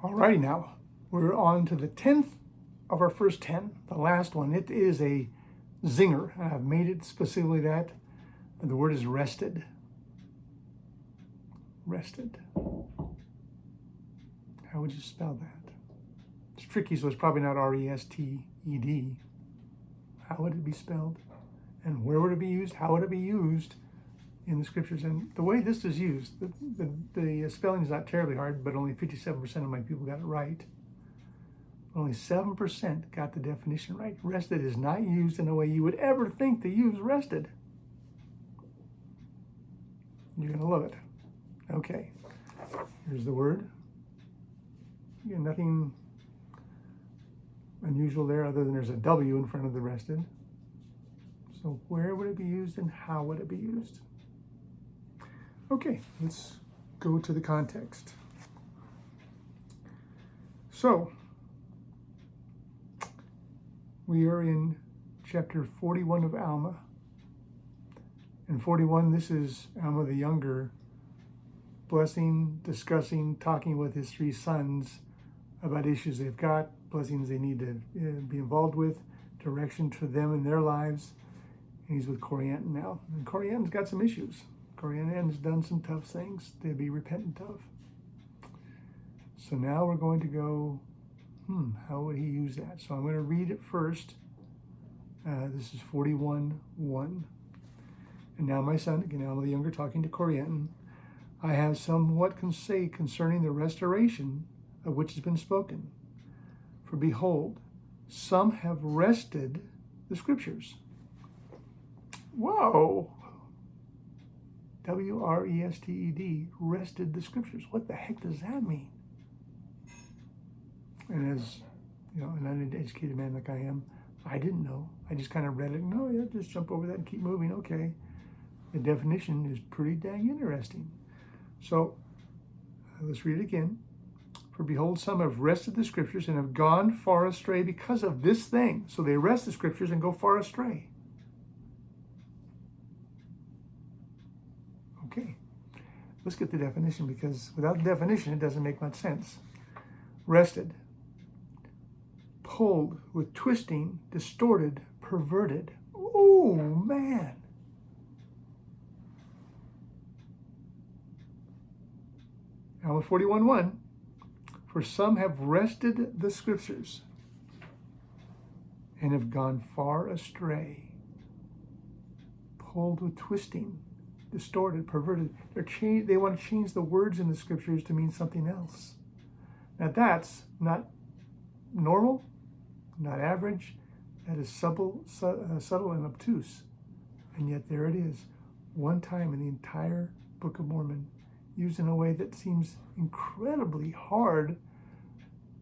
Alrighty, now we're on to the 10th of our first 10, the last one. It is a zinger, and I've made it specifically that. And the word is wrested. Wrested. How would you spell that? It's tricky, so it's probably not R-E-S-T-E-D. How would it be spelled? And where would it be used? How would it be used in the scriptures? And the way this is used, the spelling is not terribly hard, but only 57% of my people got it right. Only 7% got the definition right. Wrested is not used in a way you would ever think to use wrested. You're going to love it. Okay, here's the word. Again, nothing unusual there other than there's a W in front of the wrested. So where would it be used and how would it be used? Okay, let's go to the context. So, we are in chapter 41 of Alma. In 41, this is Alma the Younger blessing, discussing, talking with his three sons about issues they've got, blessings they need to be involved with, direction to them in their lives. And he's with Corianton now. And Corianton's got some issues. Corianton's done some tough things to be repentant of. So now we're going to go, how would he use that? So I'm going to read it first. This is 41:1. And now my son, again, Alma the Younger, talking to Corianton, I have somewhat can say concerning the restoration of which has been spoken. For behold, some have wrested the scriptures. Whoa! W-R-E-S-T-E-D, wrested the scriptures. What the heck does that mean? And as you know, an uneducated man like I am, I didn't know. I just kind of read it and, oh yeah, just jump over that and keep moving. Okay. The definition is pretty dang interesting. So let's read it again. For behold, some have wrested the scriptures and have gone far astray because of this thing. So they wrest the scriptures and go far astray. Okay, let's get the definition, because without the definition, it doesn't make much sense. Wrested, pulled with twisting, distorted, perverted. Oh, man. Alma 41:1. For some have wrested the scriptures and have gone far astray, pulled with twisting, distorted, perverted. They want to change the words in the scriptures to mean something else. Now that's not normal, not average. That is subtle and obtuse. And yet there it is, one time in the entire Book of Mormon, used in a way that seems incredibly hard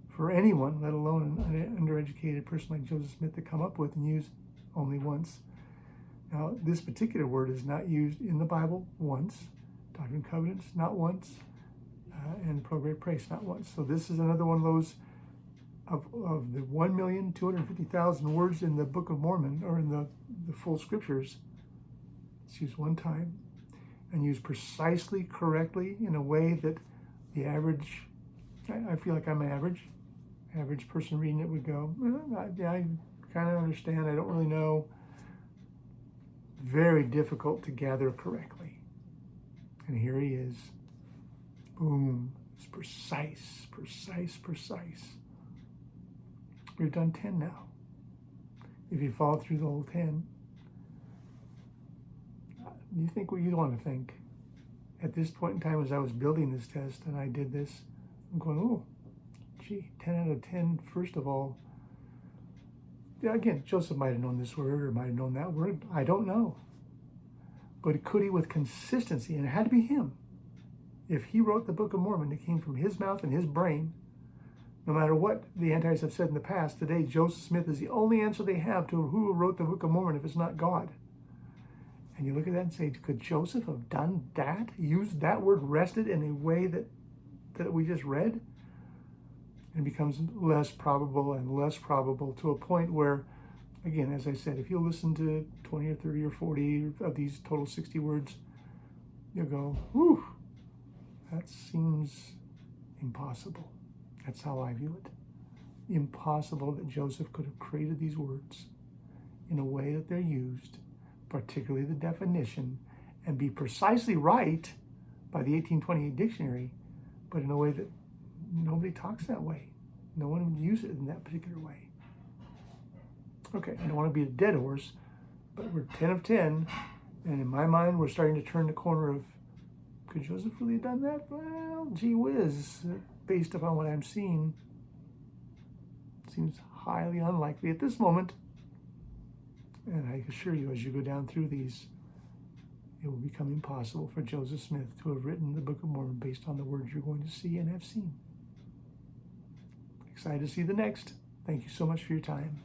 for anyone, let alone an undereducated person like Joseph Smith, to come up with and use only once. Now, this particular word is not used in the Bible once, Doctrine and Covenants not once, and Pro-Grade Praise not once. So this is another one of those, of the 1,250,000 words in the Book of Mormon, or in the full scriptures. It's used one time and used precisely correctly in a way that the average, I feel like I'm average person reading it would go, I kind of understand, I don't really know. Very difficult to gather correctly. And here he is. Boom. It's precise. We've done 10 now. If you follow through the whole 10, you think what you'd want to think. At this point in time, as I was building this test and I did this, I'm going, oh, gee, 10 out of 10, first of all. Yeah, again, Joseph might have known this word or might have known that word. I don't know. But could he with consistency, and it had to be him, if he wrote the Book of Mormon, it came from his mouth and his brain. No matter what the antis have said in the past, today Joseph Smith is the only answer they have to who wrote the Book of Mormon if it's not God. And you look at that and say, could Joseph have done that? Used that word wrested in a way that we just read? And it becomes less probable and less probable to a point where, again, as I said, if you listen to 20 or 30 or 40 of these total 60 words, you'll go, whew, that seems impossible. That's how I view it. Impossible that Joseph could have created these words in a way that they're used, particularly the definition, and be precisely right by the 1828 dictionary, but in a way that nobody talks that way. No one would use it in that particular way. Okay, I don't want to be a dead horse, but we're 10 of 10, and in my mind, we're starting to turn the corner of, could Joseph really have done that? Well, gee whiz, based upon what I'm seeing, seems highly unlikely at this moment. And I assure you, as you go down through these, it will become impossible for Joseph Smith to have written the Book of Mormon based on the words you're going to see and have seen. Excited to see the next. Thank you so much for your time.